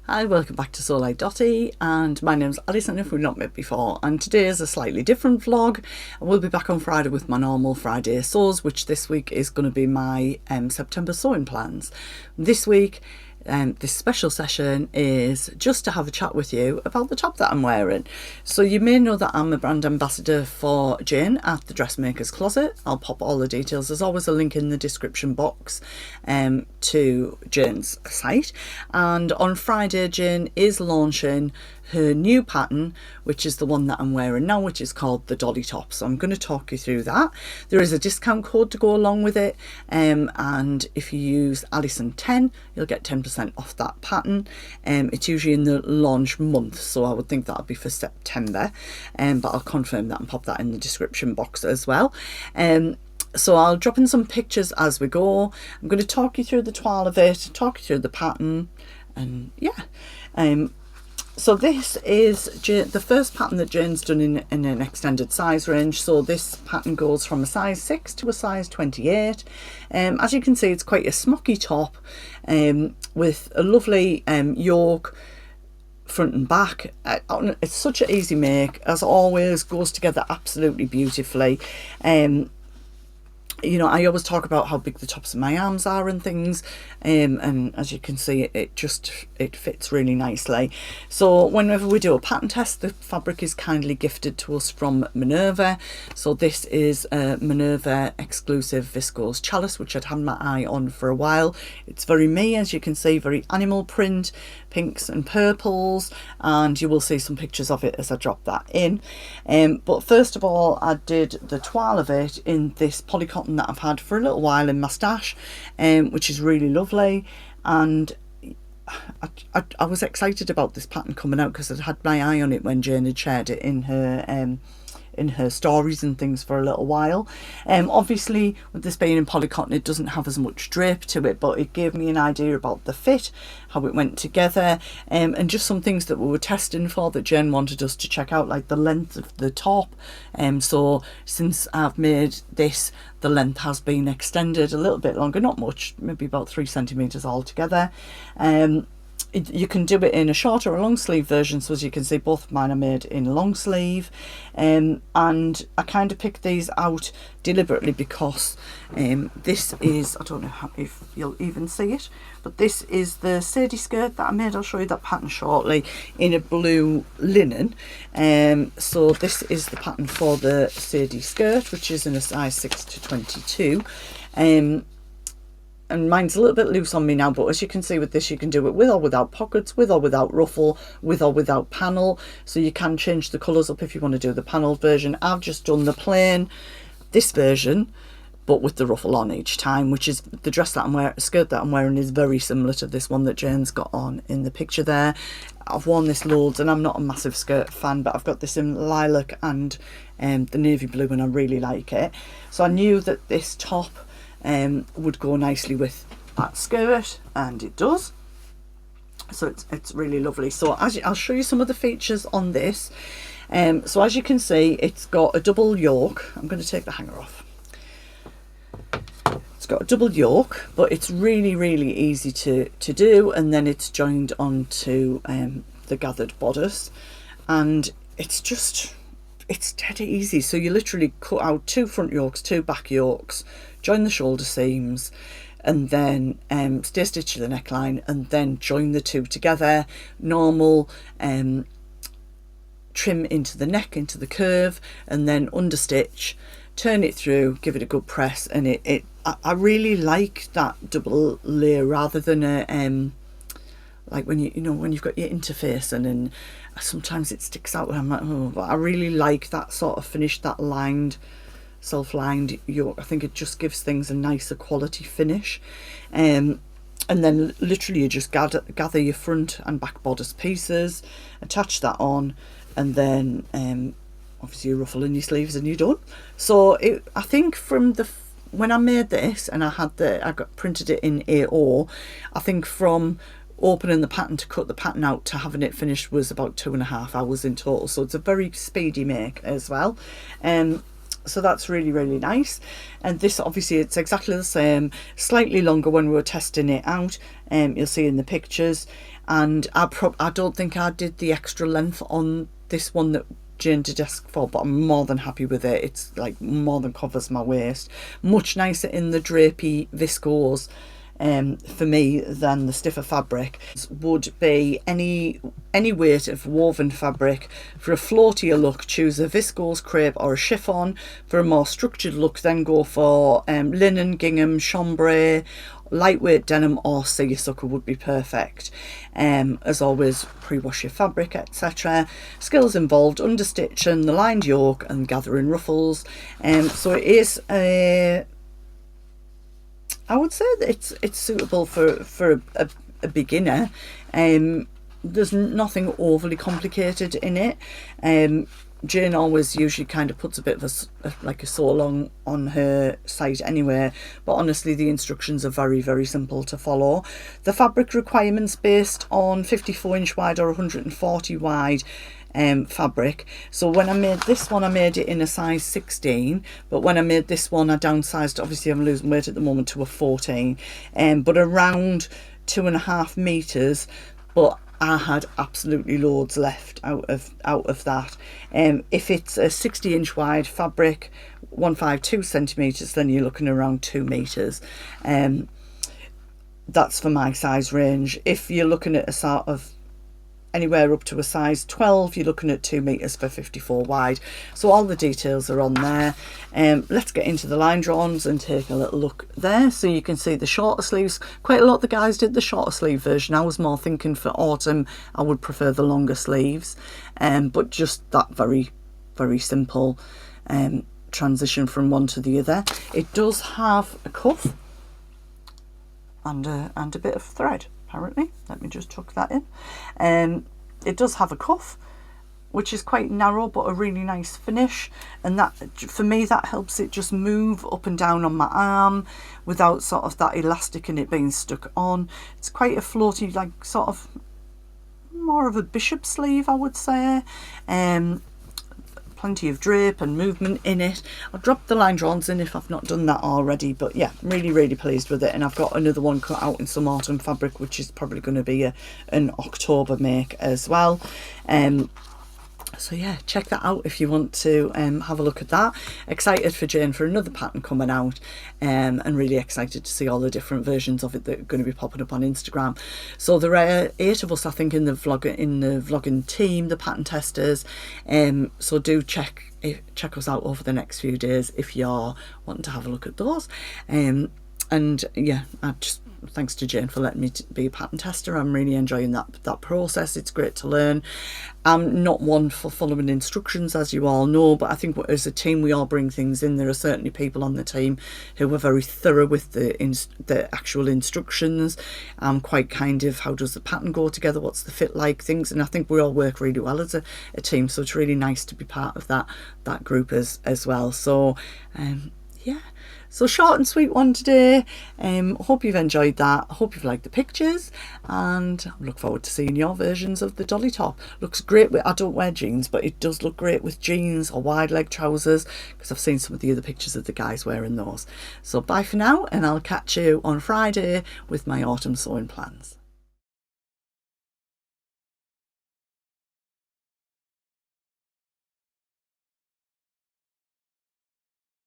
Hi, welcome back to Soul Like Dotty, and my name's Alison if we've not met before, and today is a slightly different vlog. We'll be back on Friday with my normal Friday sews, which this week is going to be my September sewing plans. This week, this special session is just to have a chat with you about the top that I'm wearing. So you may know that I'm a brand ambassador for Jane at the Dressmaker's Closet. I'll pop all the details. There's always a link in the description box to Jane's site. And on Friday, Jane is launching her new pattern, which is the one that I'm wearing now, which is called the Dolly top. So I'm going to talk you through that. There is a discount code to go along with it, and if you use Alison10 you'll get 10% off that pattern. It's usually in the launch month, so I would think that'll be for September, but I'll confirm that and pop that in the description box as well. So I'll drop in some pictures as we go. I'm going to talk you through the toile of it, talk you through the pattern, and yeah. So this is the first pattern that Jane's done in an extended size range. So this pattern goes from a size 6 to a size 28. As you can see, it's quite a smocky top with a lovely yoke front and back. It's such an easy make, as always, goes together absolutely beautifully. You know, I always talk about how big the tops of my arms are and things, and as you can see, it fits really nicely. So whenever we do a pattern test, the fabric is kindly gifted to us from Minerva. So this is a Minerva exclusive viscose chalice, which I'd had my eye on for a while. It's very me, as you can see, very animal print, pinks and purples, and you will see some pictures of it as I drop that in. But first of all, I did the toile of it in this polycotton that I've had for a little while in my stash, which is really lovely. And I was excited about this pattern coming out because I'd had my eye on it when Jane had shared it in her stories and things for a little while. Obviously, with this being in polycotton, it doesn't have as much drape to it, but it gave me an idea about the fit, how it went together, and just some things that we were testing for that Jen wanted us to check out, like the length of the top. So since I've made this, the length has been extended a little bit longer, not much, maybe about 3 centimeters altogether. You can do it in a short or a long sleeve version, so as you can see, both of mine are made in long sleeve, and I kind of picked these out deliberately because this is, I don't know if you'll even see it, but this is the Sadie skirt that I made. I'll show you that pattern shortly, in a blue linen. So this is the pattern for the Sadie skirt, which is in a size 6 to 22. And mine's a little bit loose on me now, but as you can see with this, you can do it with or without pockets, with or without ruffle, with or without panel. So you can change the colours up if you want to do the panelled version. I've just done the plain, this version, but with the ruffle on each time, which is the dress that I'm wearing, skirt that I'm wearing is very similar to this one that Jane's got on in the picture there. I've worn this loads, and I'm not a massive skirt fan, but I've got this in lilac and the navy blue, and I really like it. So I knew that this top would go nicely with that skirt, and it does. So it's really lovely. So I'll show you some of the features on this. So as you can see, it's got a double yoke. I'm going to take the hanger off. It's got a double yoke, but it's really easy to do, and then it's joined onto the gathered bodice, and it's dead easy. So you literally cut out 2 front yokes, 2 back yokes, join the shoulder seams, and then stay stitch to the neckline, and then join the 2 together. Normal trim into the neck, into the curve, and then understitch, turn it through, give it a good press, and I really like that double layer rather than a like when when you've got your interface and sometimes it sticks out, and I'm like, oh, but I really like that sort of finish, that self-lined yoke. I think it just gives things a nicer quality finish. And then literally you just gather your front and back bodice pieces, attach that on, and then obviously you ruffle in your sleeves and you're done. So I think from when I made this, and I got printed it in A0, I think from opening the pattern to cut the pattern out to having it finished was about 2.5 hours in total. So it's a very speedy make as well. So that's really, really nice. And this, obviously, it's exactly the same, slightly longer when we were testing it out. You'll see in the pictures. And I don't think I did the extra length on this one that Jane did ask for, but I'm more than happy with it. It's like more than covers my waist. Much nicer in the drapey viscose for me than the stiffer fabric. Would be any weight of woven fabric. For a floatier look, choose a viscose, crepe or a chiffon. For a more structured look, then go for linen, gingham, chambray. Lightweight denim or seersucker would be perfect. As always, pre-wash your fabric, etc. Skills involved: understitching the lined yoke and gathering ruffles. So it is I would say that it's suitable for a beginner. There's nothing overly complicated in it. Jane always usually kind of puts a bit of a sew along on her site anyway, but honestly the instructions are very, very simple to follow. The fabric requirements based on 54-inch wide or 140 wide fabric. So when I made this one, I made it in a size 16, but when I made this one, I downsized. Obviously I'm losing weight at the moment to a 14, but around 2.5 meters. But I had absolutely loads left out of that. If it's a 60-inch wide fabric, 152 centimeters, then you're looking around 2 meters. That's for my size range. If you're looking at a sort of anywhere up to a size 12, you're looking at 2 meters for 54 wide. So all the details are on there. Let's get into the line drawings and take a little look there. So you can see the shorter sleeves. Quite a lot of the guys did the shorter sleeve version. I was more thinking for autumn I would prefer the longer sleeves, but just that very, very simple transition from one to the other. It does have a cuff and a bit of thread, apparently. Let me just tuck that in. It does have a cuff, which is quite narrow but a really nice finish, and that, for me, that helps it just move up and down on my arm without sort of that elastic in it being stuck on. It's quite a floaty, like sort of more of a bishop sleeve, I would say. Plenty of drape and movement in it. I'll drop the line drawings in if I've not done that already, but yeah, really, really pleased with it. And I've got another one cut out in some autumn fabric, which is probably going to be an October make as well. So yeah, check that out if you want to have a look at that. Excited for Jane for another pattern coming out, and really excited to see all the different versions of it that are going to be popping up on Instagram. So there are 8 of us, I think, in the vlogging team, the pattern testers. So do check us out over the next few days if you're wanting to have a look at those. And yeah, thanks to Jane for letting me be a pattern tester. I'm really enjoying that process. It's great to learn. I'm not one for following instructions, as you all know, but I think as a team we all bring things in. There are certainly people on the team who are very thorough with the actual instructions. Quite kind of, how does the pattern go together, what's the fit like, things, and I think we all work really well as a team, so it's really nice to be part of that group as well. So yeah, so short and sweet one today. Hope you've enjoyed that. Hope you've liked the pictures, and I look forward to seeing your versions of the Dolly top. Looks great with, I don't wear jeans, but it does look great with jeans or wide leg trousers, because I've seen some of the other pictures of the guys wearing those. So bye for now, and I'll catch you on Friday with my autumn sewing plans.